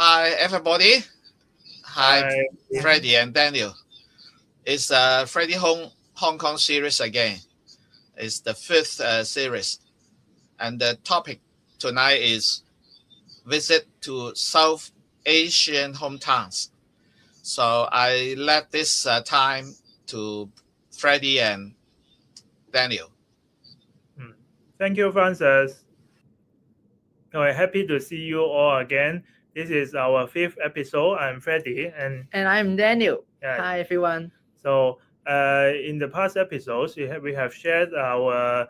Hi, everybody. Hi, Hi. Freddie and Daniel. It's Freddie Hong Kong series again. It's the fifth series. And the topic tonight is visit to South Asian hometowns. So I let this time to Freddie and Daniel. Thank you, Francis. Happy to see you all again. This is our fifth episode. I'm Freddie, and I'm Daniel. Yeah. Hi, everyone. So, in the past episodes, we have shared our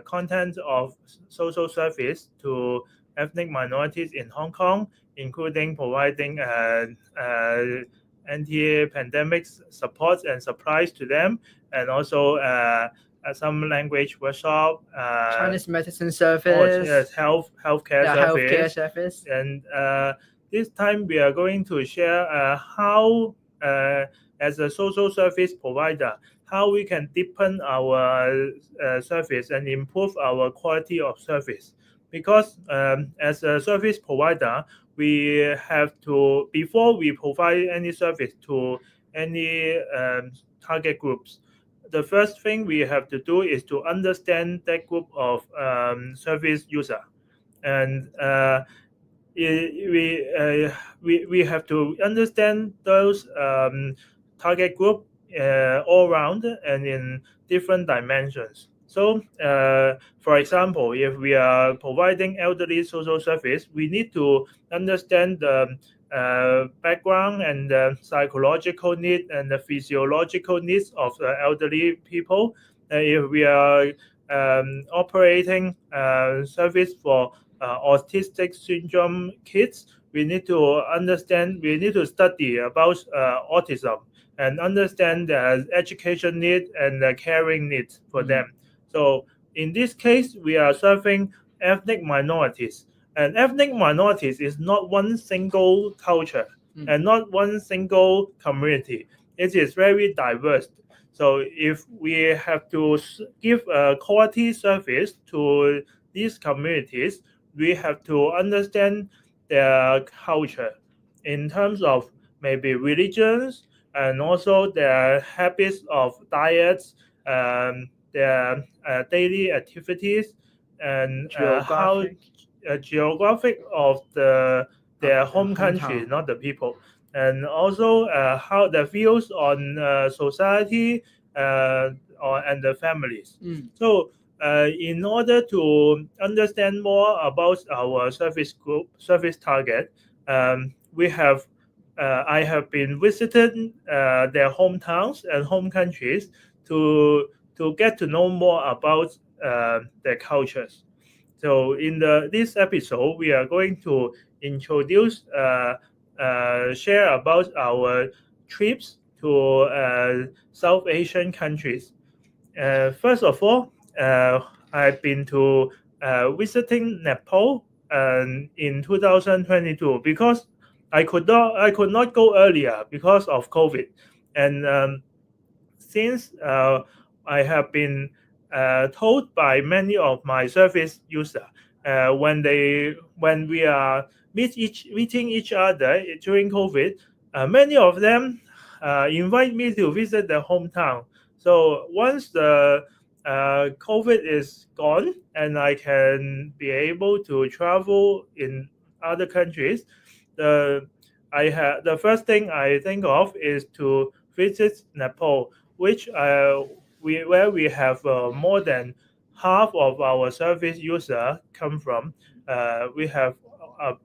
content of social service to ethnic minorities in Hong Kong, including providing anti-pandemic support and supplies to them, and also some language workshop, Chinese medicine service, yes, healthcare healthcare service. service. And this time we are going to share how, as a social service provider, how we can deepen our service and improve our quality of service. Because as a service provider, we have to, before we provide any service to any target groups, the first thing we have to do is to understand that group of service user, and we have to understand those target group all around and in different dimensions. So, for example, if we are providing elderly social service, we need to understand the background and the psychological need and the physiological needs of the elderly people. If we are operating service for autistic syndrome kids, we need to study about autism and understand the education need and the caring needs for them. So in this case, we are serving ethnic minorities. And ethnic minorities is not one single culture and not one single community. It is very diverse. So if we have to give a quality service to these communities, we have to understand their culture in terms of maybe religions and also their habits of diets, their daily activities, and how geographic of their home country, not the people, and also how the views on society and the families. So in order to understand more about our service group, service target, we have I have been visiting their hometowns and home countries to get to know more about their cultures. So in this episode, we are going to introduce, share about our trips to South Asian countries. First of all, I've been to visiting Nepal in 2022 because I could not go earlier because of COVID, and since I have been told by many of my service users when we are meeting each other during COVID, many of them invite me to visit their hometown. So once the COVID is gone and I can be able to travel in other countries, the first thing I think of is to visit Nepal, which where we have more than half of our service user come from. We have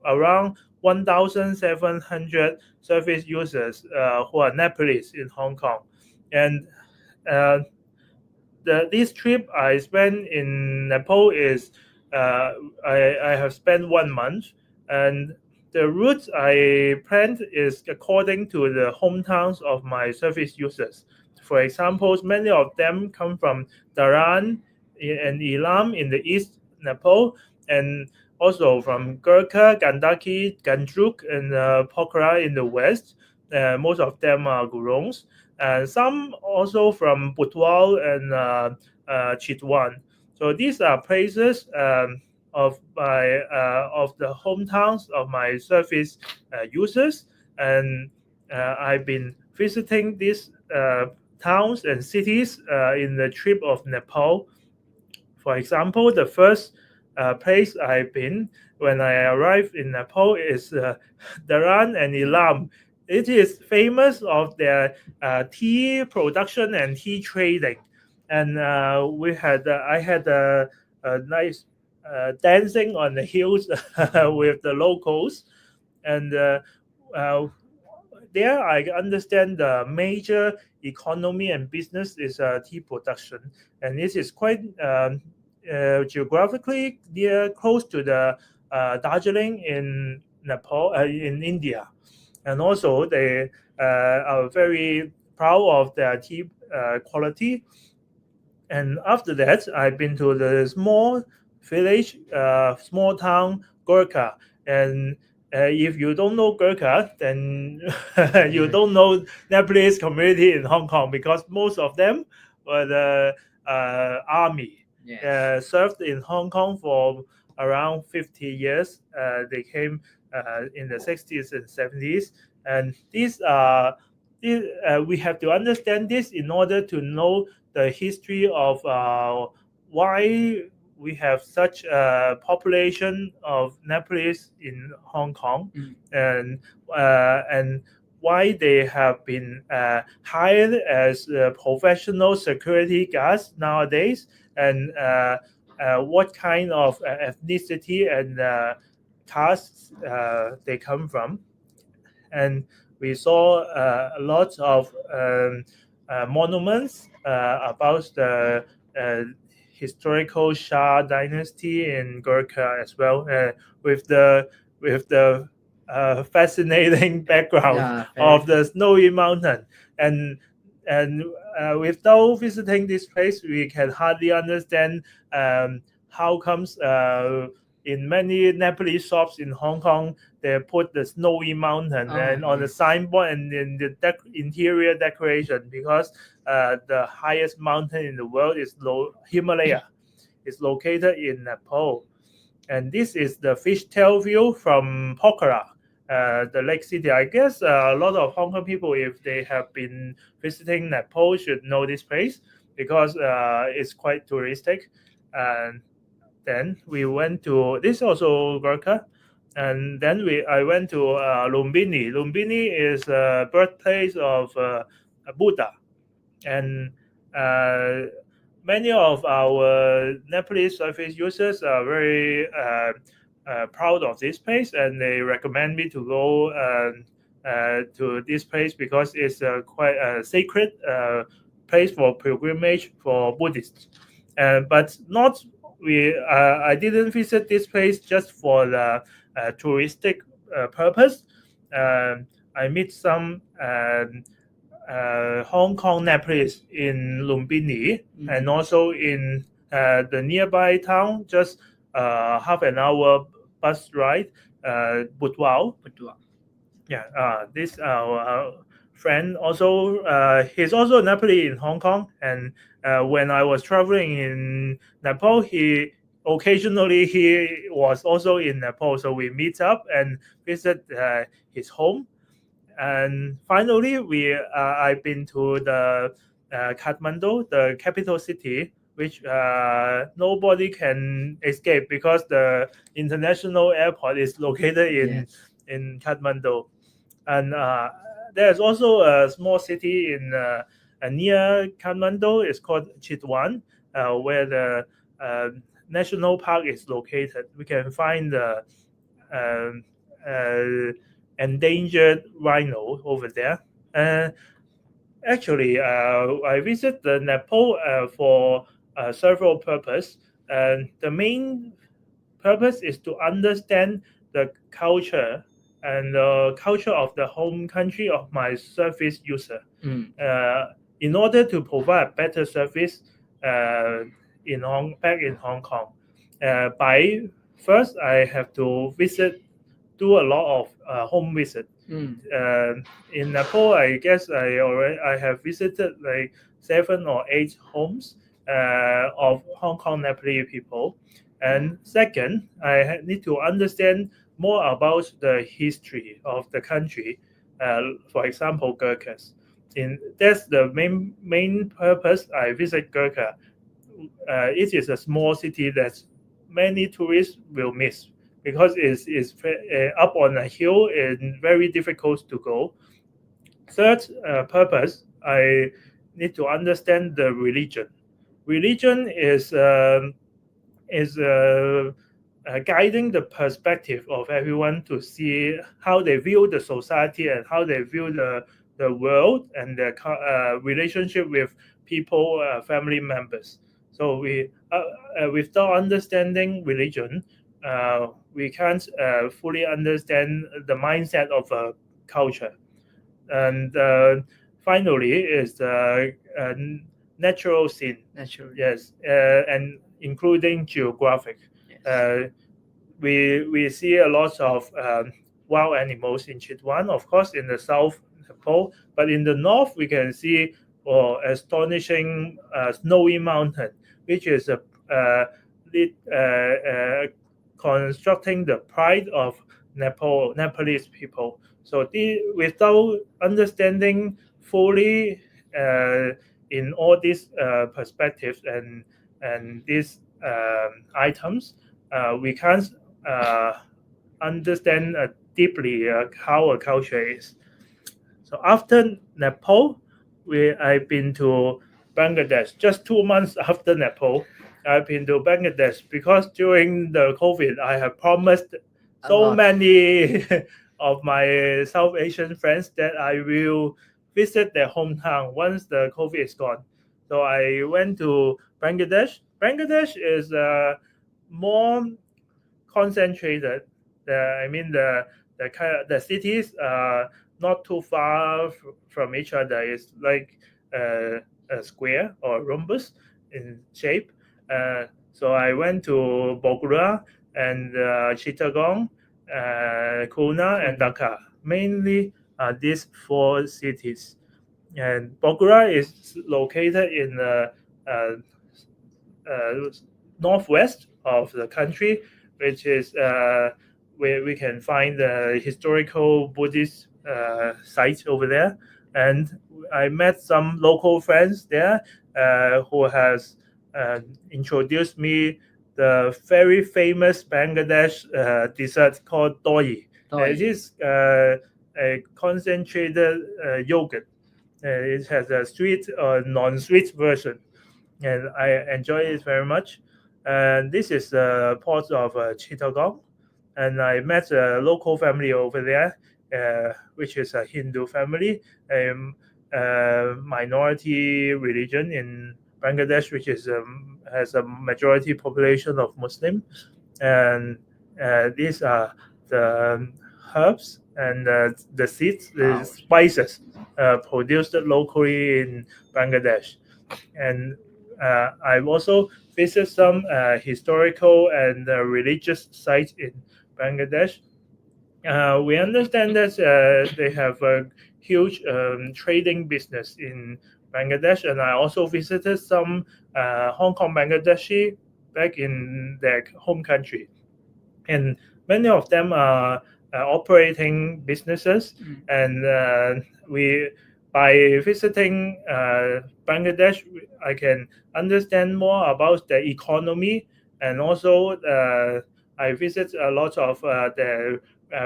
around 1,700 service users who are Nepalese in Hong Kong, and this trip I spent in Nepal is I have spent 1 month, and the route I planned is according to the hometowns of my service users. For example, many of them come from Dharan and Ilam in the east Nepal, and also from Gurkha, Gandaki, Ganjuk, and Pokhara in the west. Most of them are Gurungs, and some also from Butwal and Chitwan. So these are places of the hometowns of my service users, and I've been visiting these towns and cities in the trip of Nepal. For example, the first place I've been when I arrived in Nepal is Dharan and Ilam. It is famous of their tea production and tea trading, and I had a nice dancing on the hills with the locals, and there I understand the major economy and business is tea production, and this is quite geographically near close to the Darjeeling in Nepal, in India, and also they are very proud of their tea quality. And after that, I've been to the small village, small town Gorkha, and if you don't know Gorkha, then you don't know Nepalese community in Hong Kong, because most of them were the army. Yes. Served in Hong Kong for around 50 years. They came in the 60s and 70s, and we have to understand this in order to know the history of why we have such a population of Nepalese in Hong Kong, and why they have been hired as professional security guards nowadays, and what kind of ethnicity and castes they come from. And we saw a lot of monuments about the historical Shah dynasty in Gorkha as well, with the fascinating background of the snowy mountain. And without visiting this place, we can hardly understand how comes in many Nepalese shops in Hong Kong they put the snowy mountain and on the signboard and in the interior decoration, because the highest mountain in the world is Himalaya. It's located in Nepal, and this is the fishtail view from Pokhara, the lake city. I guess a lot of Hong Kong people, if they have been visiting Nepal, should know this place because it's quite touristic. And then we went to this also Gorkha, and then I went to Lumbini. Lumbini is the birthplace of Buddha, and many of our Nepalese surface users are very proud of this place, and they recommend me to go to this place because it's quite a sacred place for pilgrimage for Buddhists. But not I didn't visit this place just for the touristic purpose. I meet some Hong Kong Nepalese in Lumbini, and also in the nearby town, just half an hour bus ride, Butwal. Yeah, this friend also, he's also Nepalese in Hong Kong, and when I was traveling in Nepal, he was also in Nepal, so we meet up and visit his home. And finally, I've been to the Kathmandu, the capital city, which nobody can escape because the international airport is located in Kathmandu. And there's also a small city in near Kathmandu. It's called Chitwan, where the national park is located. We can find the endangered rhino over there. Actually, I visit the Nepal for several purposes. And the main purpose is to understand the culture and the culture of the home country of my service user, in order to provide better service back in Hong Kong. First, I have to do a lot of home visit. In Nepal, I guess I have visited like 7 or 8 homes of Hong Kong Nepalese people, And second, I need to understand more about the history of the country. For example, Gurkhas. That's the main purpose I visit Gurkha. It is a small city that many tourists will miss because it's up on a hill and very difficult to go. Third purpose, I need to understand the religion. Religion is guiding the perspective of everyone to see how they view the society and how they view the world and their relationship with people, family members. So without understanding religion, we can't fully understand the mindset of a culture. And finally, is the natural scene. Naturally. Yes, and including geographic. Yes. We see a lot of wild animals in Chitwan, of course, in the south pole, but in the north we can see astonishing snowy mountain, which is constructing the pride of Nepalese people. So without understanding fully in all these perspectives and these items, we can't understand deeply how a culture is. So after Nepal, I've been to Bangladesh. Just 2 months after Nepal, I've been to Bangladesh because during the COVID, I have promised so many of my South Asian friends that I will visit their hometown once the COVID is gone. So I went to Bangladesh. Bangladesh is more concentrated. The cities are not too far from each other. It's like a square or rhombus in shape. So I went to Bogota and Chittagong, Khulna, and Dhaka. Mainly these four cities. And Bogota is located in the northwest of the country, which is where we can find the historical Buddhist sites over there. And I met some local friends there who has introduced me the very famous Bangladesh dessert called doi. It is a concentrated yogurt. It has a sweet or non-sweet version, and I enjoy it very much. And this is the port of Chittagong, and I met a local family over there, which is a Hindu family, a minority religion in Bangladesh, which is has a majority population of Muslim, and these are the herbs and the seeds, the spices produced locally in Bangladesh. And I've also visited some historical and religious sites in Bangladesh. We understand that they have a huge trading business in Bangladesh, and I also visited some Hong Kong Bangladeshi back in their home country. And many of them are operating businesses, and by visiting Bangladesh, I can understand more about the economy, and also I visit a lot of the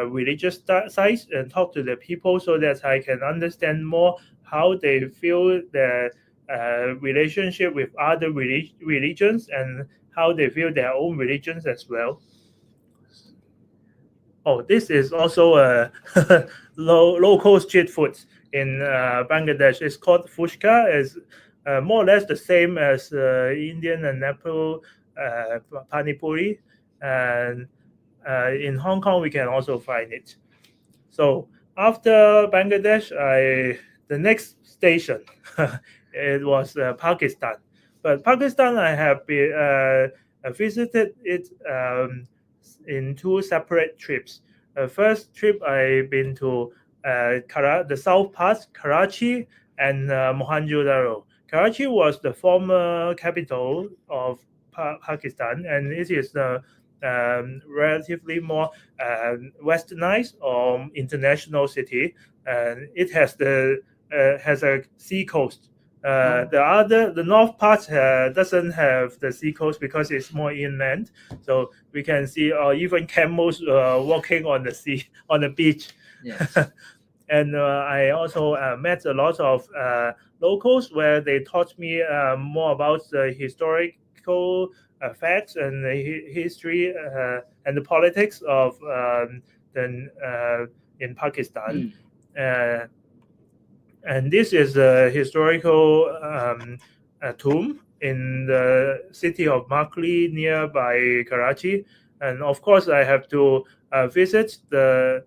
religious sites and talk to the people so that I can understand more how they feel their relationship with other religions and how they feel their own religions as well. Oh, this is also a local street food in Bangladesh. It's called fuchka. It's more or less the same as Indian and Nepal pani puri. And in Hong Kong, we can also find it. So after Bangladesh, the next station it was Pakistan. But Pakistan, I have visited it in two separate trips. First trip, I've been to the south part, Karachi and Mohenjo-daro. Karachi was the former capital of Pakistan, and it is the relatively more westernized or international city, and it has a sea coast. The north part doesn't have the sea coast because it's more inland, so we can see even camels walking on the sea on the beach. Yes. And I also met a lot of locals where they taught me more about the historical facts and the history and the politics of in Pakistan. And this is a historical tomb in the city of Makli nearby Karachi. And of course, I have to visit the.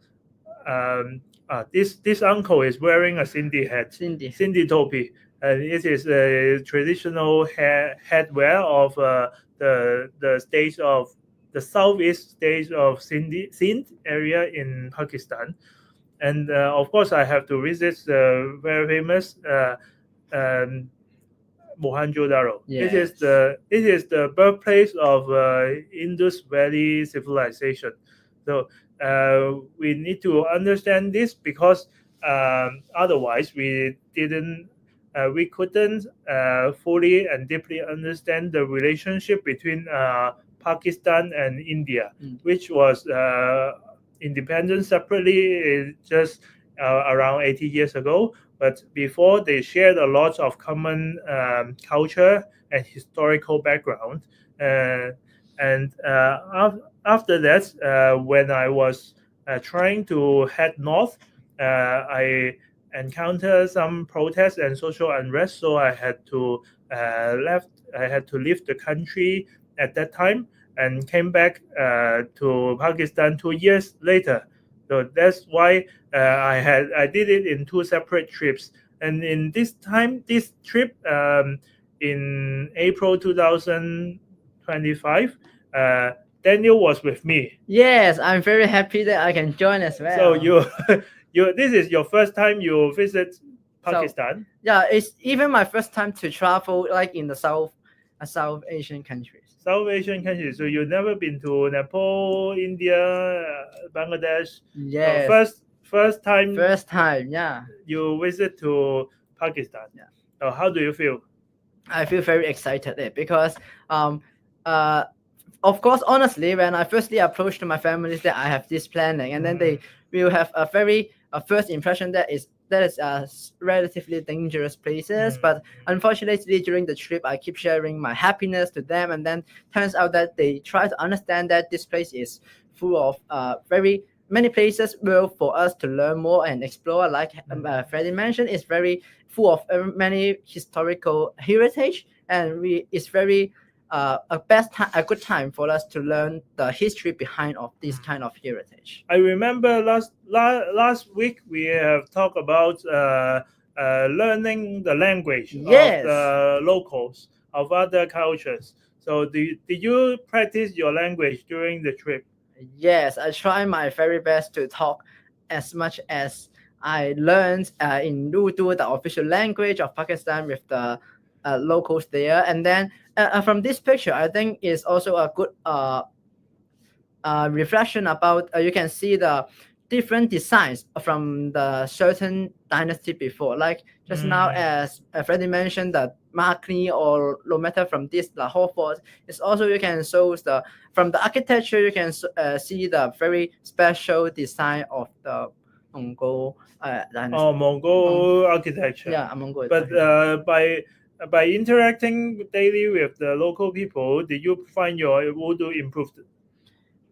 This uncle is wearing a Sindhi hat, Sindhi topi, and it is a traditional headwear of the state of the southeast state of Sindh area in Pakistan. And of course, I have to visit the very famous Mohenjo-daro. Yes. It is the birthplace of Indus Valley civilization. So we need to understand this because otherwise we couldn't fully and deeply understand the relationship between Pakistan and India, which was independent separately just around 80 years ago. But before, they shared a lot of common culture and historical background. And after that, when I was trying to head north, I encountered some protests and social unrest, so I had to leave the country at that time and came back to Pakistan 2 years later. So that's why I did it in 2 separate trips. And in this trip in April 2025, Daniel was with me. Yes, I'm very happy that I can join as well. So this is your first time you visit Pakistan? Yeah, it's even my first time to travel like in the South Asian countries. South Asian countries. So you've never been to Nepal, India, Bangladesh? Yes. So first time. First time, yeah. You visit to Pakistan. Yeah. So how do you feel? I feel very excited because of course, honestly, when I firstly approached my families that I have this planning, and then they will have a very first impression that is relatively dangerous places. But unfortunately, during the trip, I keep sharing my happiness to them, and then turns out that they try to understand that this place is full of very many places for us to learn more and explore. Like Freddie mentioned, it's very full of many historical heritage, and it's very a good time for us to learn the history behind of this kind of heritage. I remember last week we have talked about learning the language of the locals of other cultures. So did you practice your language during the trip? Yes, I try my very best to talk as much as I learned in Urdu, the official language of Pakistan, with the locals there. And then from this picture, I think is also a good reflection about you can see the different designs from the certain dynasty before. Like just now, as Freddie mentioned, the Makni or no matter from this Lahore fort, it's also you can show from the architecture you can see the very special design of the Mongol dynasty. Oh, Mongol architecture. Yeah, Mongol. But by interacting daily with the local people, did you find your Urdu improved?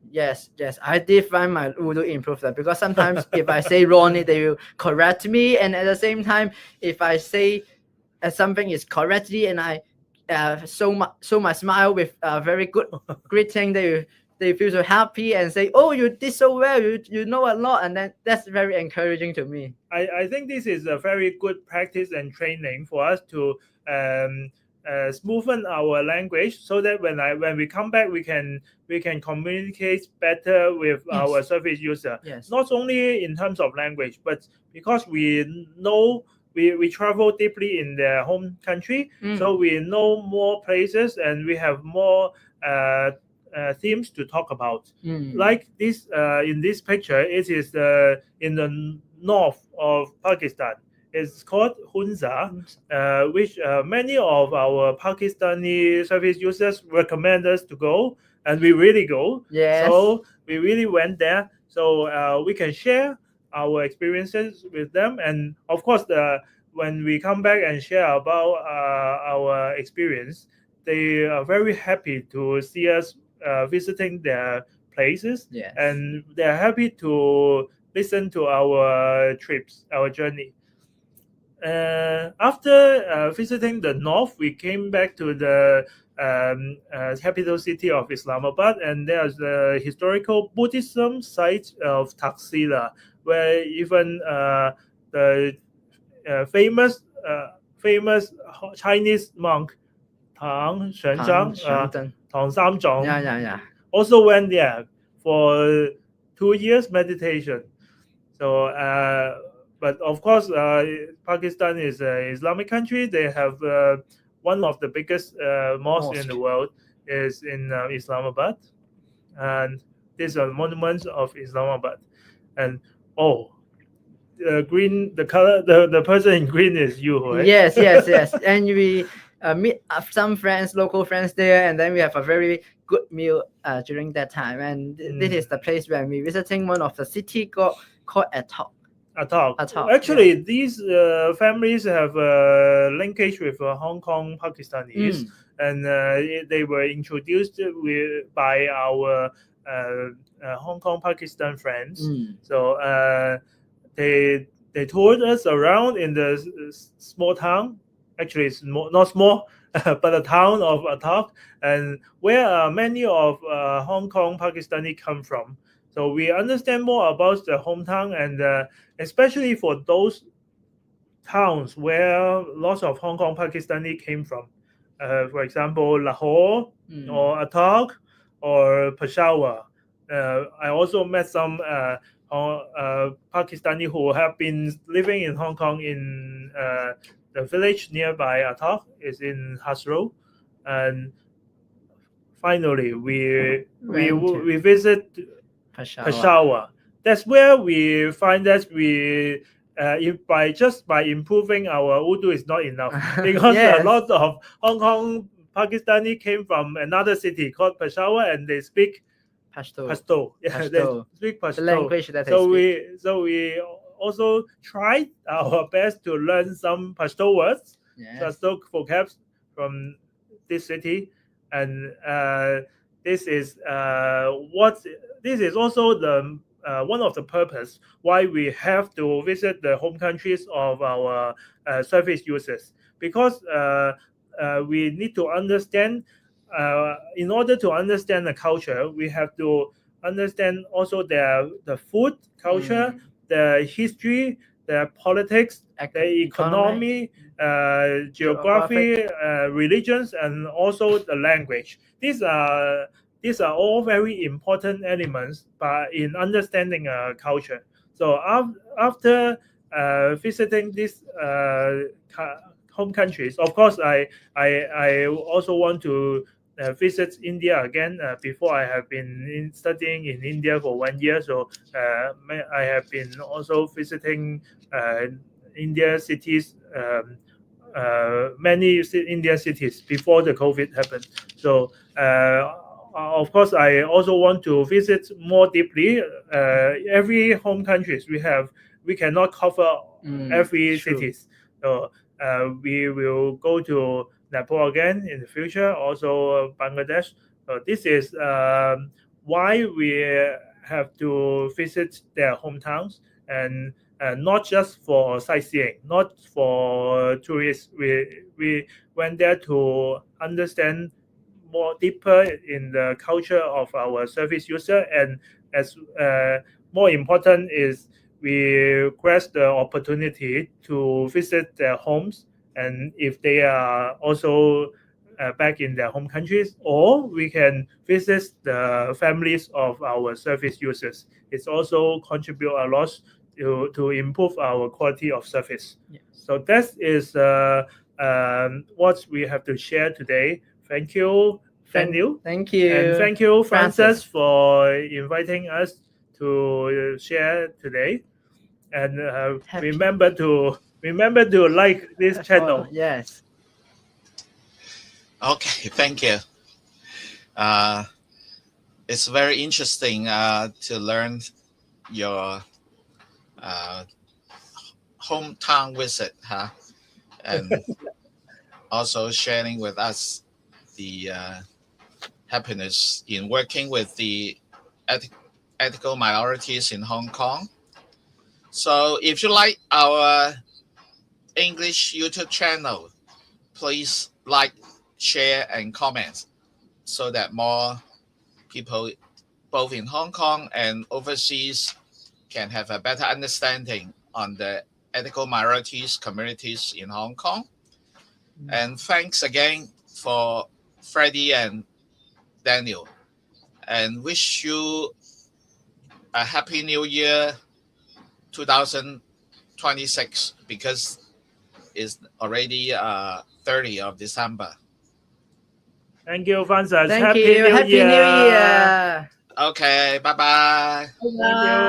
Yes, I did find my Urdu improved because sometimes if I say wrongly, they will correct me, and at the same time, if I say something is correctly and I show my smile with a very good greeting, they feel so happy and say, "Oh, you did so well. You know a lot," and then that's very encouraging to me. I think this is a very good practice and training for us to smoothen our language, so that when we come back, we can communicate better with our service user. Yes. Not only in terms of language, but because we know we travel deeply in their home country, so we know more places and we have more themes to talk about. Like this, in this picture, it is in the north of Pakistan. It's called Hunza, which many of our Pakistani service users recommend us to go, and we really go. Yes. So we really went there, so we can share our experiences with them, and of course, when we come back and share about our experience, they are very happy to see us visiting their places, Yes. and they're happy to listen to our trips, our journey. After visiting the north, we came back to the capital city of Islamabad, and there's the historical Buddhism site of Taxila, where even the famous Chinese monk Tang Shenshang, Tang Samzhong, yeah. also went there for 2 years meditation. So, but of course, Pakistan is an Islamic country. They have one of the biggest mosques in the world is in Islamabad, and these are monuments of Islamabad. And the color, the person in green is you, right? Yes. And we meet some friends, local friends there, and then we have a very good meal during that time. And this is the place where we visiting one of the city called Attock. Actually, these families have linkage with Hong Kong Pakistanis, and they were introduced by our Hong Kong Pakistan friends. So they toured us around in the small town. Actually, it's not small, but the town of Attock, and where many of Hong Kong Pakistani come from. So we understand more about the hometown, and especially for those towns where lots of Hong Kong Pakistani came from. For example, Lahore or Attock or Peshawar. I also met some Pakistani who have been living in Hong Kong in the village nearby Attock is in Hasro, and finally we visit Peshawar. That's where we find that we by improving our Urdu is not enough, because a lot of Hong Kong Pakistani came from another city called Peshawar, and they speak Pashto. Yeah, they speak Pashto. The language that so we also tried our best to learn some Pashto words, Pashto vocabs from this city, and this is also the one of the purpose why we have to visit the home countries of our service users, because we need to understand. In order to understand the culture, we have to understand also the food culture, the history, the politics, the economy, geography, religions, and also the language. These are all very important elements in understanding a culture. So after visiting these home countries, of course, I also want to visit India again. Before, I have been studying in India for 1 year, so I have been also visiting India cities, many Indian cities before the COVID happened. So of course, I also want to visit more deeply. Every home countries we cannot cover every cities. So we will go to Nepal again in the future, also Bangladesh. So this is why we have to visit their hometowns, and not just for sightseeing, not for tourists. We went there to understand more deeper in the culture of our service user, and as more important is we grasp the opportunity to visit their homes, and if they are also back in their home countries, or we can visit the families of our service users. It's also contribute a lot to improve our quality of service. Yes. So that is what we have to share today. Thank you, Daniel. Thank you. And thank you, Francis. Francis, for inviting us to share today. And remember to like this channel. Yes. Okay, thank you. It's very interesting to learn your hometown visit, huh? And also sharing with us the happiness in working with the ethical minorities in Hong Kong. So if you like our English YouTube channel, please like, share, and comment so that more people both in Hong Kong and overseas can have a better understanding on the ethical minorities communities in Hong Kong. And thanks again for Freddie and Daniel, and wish you a happy new year 2026, because it's already 30th of December. Thank you, Francis. Thank you. Happy New Year. Okay, bye-bye. Bye.